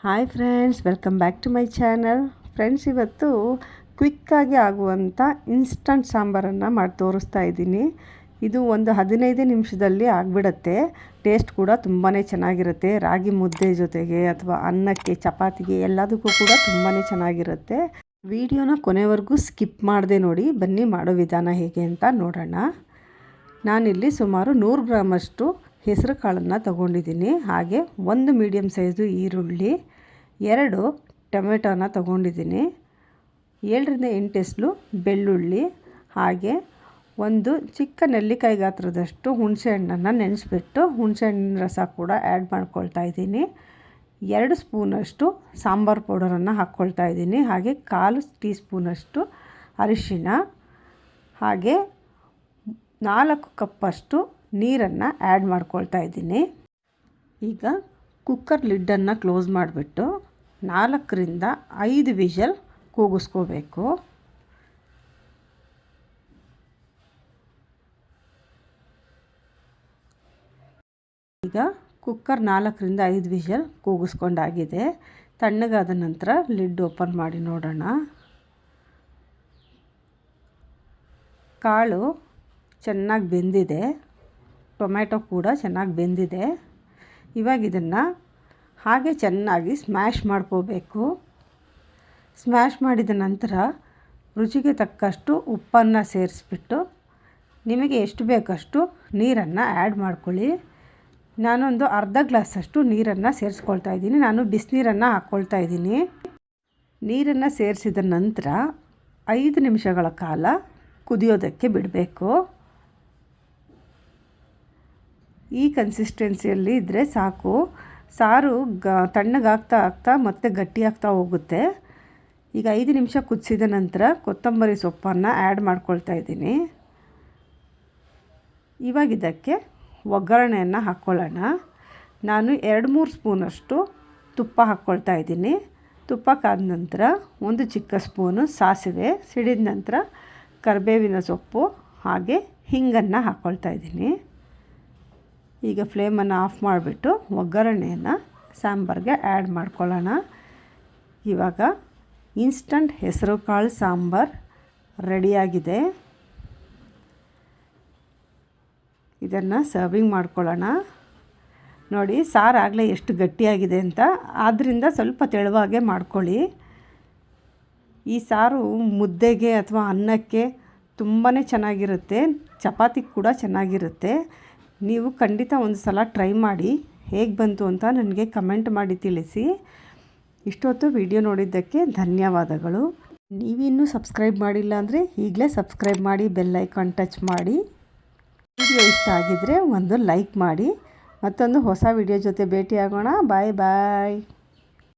Hi friends, welcome back to my channel. Friends, ಇವತ್ತು ಕ್ವಿಕ್ಕಾಗಿ ಆಗುವಂಥ ಇನ್ಸ್ಟಂಟ್ ಸಾಂಬಾರನ್ನು ಮಾಡಿ ತೋರಿಸ್ತಾ ಇದ್ದೀನಿ. ಇದು ಒಂದು 15 ನಿಮಿಷದಲ್ಲಿ ಆಗಿಬಿಡುತ್ತೆ. ಟೇಸ್ಟ್ ಕೂಡ ತುಂಬಾ ಚೆನ್ನಾಗಿರುತ್ತೆ. ರಾಗಿ ಮುದ್ದೆ ಜೊತೆಗೆ ಅಥವಾ ಅನ್ನಕ್ಕೆ, ಚಪಾತಿಗೆ ಎಲ್ಲದಕ್ಕೂ ಕೂಡ ತುಂಬಾ ಚೆನ್ನಾಗಿರುತ್ತೆ. ವಿಡಿಯೋನ ಕೊನೆವರೆಗೂ ಸ್ಕಿಪ್ ಮಾಡದೆ ನೋಡಿ. ಬನ್ನಿ ಮಾಡೋ ವಿಧಾನ ಹೇಗೆ ಅಂತ ನೋಡೋಣ. ನಾನಿಲ್ಲಿ ಸುಮಾರು 100 ಗ್ರಾಮಷ್ಟು ಹೆಸರು ಕಾಳನ್ನು ತಗೊಂಡಿದ್ದೀನಿ. ಹಾಗೆ 1 ಮೀಡಿಯಮ್ ಸೈಜು ಈರುಳ್ಳಿ, 2 ಟೊಮೆಟೊನ ತಗೊಂಡಿದ್ದೀನಿ, 7ರಿಂದ 8 ಎಸಳು ಬೆಳ್ಳುಳ್ಳಿ, ಹಾಗೆ 1 ಚಿಕ್ಕ ನೆಲ್ಲಿಕಾಯಿ ಗಾತ್ರದಷ್ಟು ಹುಣಸೆ ಹಣ್ಣನ್ನು ನೆನೆಸ್ಬಿಟ್ಟು ಹುಣಸೆ ಹಣ್ಣಿನ ರಸ ಕೂಡ ಆ್ಯಡ್ ಮಾಡ್ಕೊಳ್ತಾ ಇದ್ದೀನಿ. 2 ಸ್ಪೂನಷ್ಟು ಸಾಂಬಾರು ಪೌಡರನ್ನು ಹಾಕ್ಕೊಳ್ತಾ ಇದ್ದೀನಿ. ಹಾಗೆ 1/4 ಟೀ ಸ್ಪೂನಷ್ಟು ಅರಿಶಿಣ, ಹಾಗೆ 4 ಕಪ್ಪಷ್ಟು ನೀರನ್ನು ಆ್ಯಡ್ ಮಾಡ್ಕೊಳ್ತಾ ಇದ್ದೀನಿ. ಈಗ ಕುಕ್ಕರ್ ಲಿಡ್ಡನ್ನು ಕ್ಲೋಸ್ ಮಾಡಿಬಿಟ್ಟು 4ರಿಂದ 5 ವಿಷಲ್ ಕೂಗಿಸ್ಕೋಬೇಕು. ಈಗ ಕುಕ್ಕರ್ 4ರಿಂದ 5 ವಿಷಲ್ ಕೂಗಿಸ್ಕೊಂಡಾಗಿದೆ. ತಣ್ಣಗಾದ ನಂತರ ಲಿಡ್ ಓಪನ್ ಮಾಡಿ ನೋಡೋಣ. ಕಾಳು ಚೆನ್ನಾಗಿ ಬೆಂದಿದೆ, ಟೊಮೆಟೊ ಕೂಡ ಚೆನ್ನಾಗಿ ಬೆಂದಿದೆ. ಇವಾಗ ಇದನ್ನು ಹಾಗೆ ಚೆನ್ನಾಗಿ ಸ್ಮ್ಯಾಶ್ ಮಾಡ್ಕೋಬೇಕು. ಸ್ಮ್ಯಾಶ್ ಮಾಡಿದ ನಂತರ ರುಚಿಗೆ ತಕ್ಕಷ್ಟು ಉಪ್ಪನ್ನು ಸೇರಿಸ್ಬಿಟ್ಟು ನಿಮಗೆ ಎಷ್ಟು ಬೇಕಷ್ಟು ನೀರನ್ನು ಆ್ಯಡ್ ಮಾಡ್ಕೊಳ್ಳಿ. ನಾನೊಂದು ಅರ್ಧ ಗ್ಲಾಸಷ್ಟು ನೀರನ್ನು ಸೇರಿಸ್ಕೊಳ್ತಾ ಇದ್ದೀನಿ. ನಾನು ಬಿಸಿನೀರನ್ನು ಹಾಕ್ಕೊಳ್ತಾ ಇದ್ದೀನಿ. ನೀರನ್ನು ಸೇರಿಸಿದ ನಂತರ 5 ನಿಮಿಷಗಳ ಕಾಲ ಕುದಿಯೋದಕ್ಕೆ ಬಿಡಬೇಕು. ಈ ಕನ್ಸಿಸ್ಟೆನ್ಸಿಯಲ್ಲಿ ಇದ್ದರೆ ಸಾಕು. ಸಾರು ತಣ್ಣಗಾಗ್ತಾ ಆಗ್ತಾ ಮತ್ತೆ ಗಟ್ಟಿಯಾಗ್ತಾ ಹೋಗುತ್ತೆ. ಈಗ 5 ನಿಮಿಷ ಕುದಿಸಿದ ನಂತರ ಕೊತ್ತಂಬರಿ ಸೊಪ್ಪನ್ನು ಆ್ಯಡ್ ಮಾಡ್ಕೊಳ್ತಾ ಇದ್ದೀನಿ. ಇವಾಗ ಇದಕ್ಕೆ ಒಗ್ಗರಣೆಯನ್ನು ಹಾಕ್ಕೊಳ್ಳೋಣ. ನಾನು 2-3 ಸ್ಪೂನಷ್ಟು ತುಪ್ಪ ಹಾಕ್ಕೊಳ್ತಾ ಇದ್ದೀನಿ. ತುಪ್ಪ ಕಾದ ನಂತರ 1 ಚಿಕ್ಕ ಸ್ಪೂನು ಸಾಸಿವೆ, ಸಿಡಿದ ನಂತರ ಕರಿಬೇವಿನ ಸೊಪ್ಪು, ಹಾಗೆ ಹಿಂಗನ್ನು ಹಾಕ್ಕೊಳ್ತಾ ಇದ್ದೀನಿ. ಈಗ ಫ್ಲೇಮನ್ನು ಆಫ್ ಮಾಡಿಬಿಟ್ಟು ಒಗ್ಗರಣೆಯನ್ನು ಸಾಂಬಾರಿಗೆ ಆ್ಯಡ್ ಮಾಡ್ಕೊಳ್ಳೋಣ. ಇವಾಗ ಇನ್ಸ್ಟಂಟ್ ಹೆಸರು ಕಾಳು ಸಾಂಬಾರು ರೆಡಿಯಾಗಿದೆ. ಇದನ್ನು ಸರ್ವಿಂಗ್ ಮಾಡ್ಕೊಳ್ಳೋಣ. ನೋಡಿ, ಸಾರು ಆಗಲೇ ಎಷ್ಟು ಗಟ್ಟಿಯಾಗಿದೆ ಅಂತ. ಆದ್ದರಿಂದ ಸ್ವಲ್ಪ ತೆಳುವಾಗೆ ಮಾಡ್ಕೊಳ್ಳಿ. ಈ ಸಾರು ಮುದ್ದೆಗೆ ಅಥವಾ ಅನ್ನಕ್ಕೆ ತುಂಬಾ ಚೆನ್ನಾಗಿರುತ್ತೆ, ಚಪಾತಿಗೆ ಕೂಡ ಚೆನ್ನಾಗಿರುತ್ತೆ. ನೀವು ಖಂಡಿತ ಒಂದು ಸಲ ಟ್ರೈ ಮಾಡಿ. ಹೇಗೆ ಬಂತು ಅಂತ ನನಗೆ ಕಮೆಂಟ್ ಮಾಡಿ ತಿಳಿಸಿ. ಇಷ್ಟೊತ್ತು ವಿಡಿಯೋ ನೋಡಿದ್ದಕ್ಕೆ ಧನ್ಯವಾದಗಳು. ನೀವಿನ್ನೂ ಸಬ್ಸ್ಕ್ರೈಬ್ ಮಾಡಿಲ್ಲ ಅಂದರೆ ಈಗಲೇ ಸಬ್ಸ್ಕ್ರೈಬ್ ಮಾಡಿ, ಬೆಲ್ ಐಕಾನ್ ಟಚ್ ಮಾಡಿ. ವಿಡಿಯೋ ಇಷ್ಟ ಆಗಿದ್ದರೆ ಒಂದು ಲೈಕ್ ಮಾಡಿ. ಮತ್ತೊಂದು ಹೊಸ ವಿಡಿಯೋ ಜೊತೆ ಭೇಟಿಯಾಗೋಣ. ಬಾಯ್ ಬಾಯ್.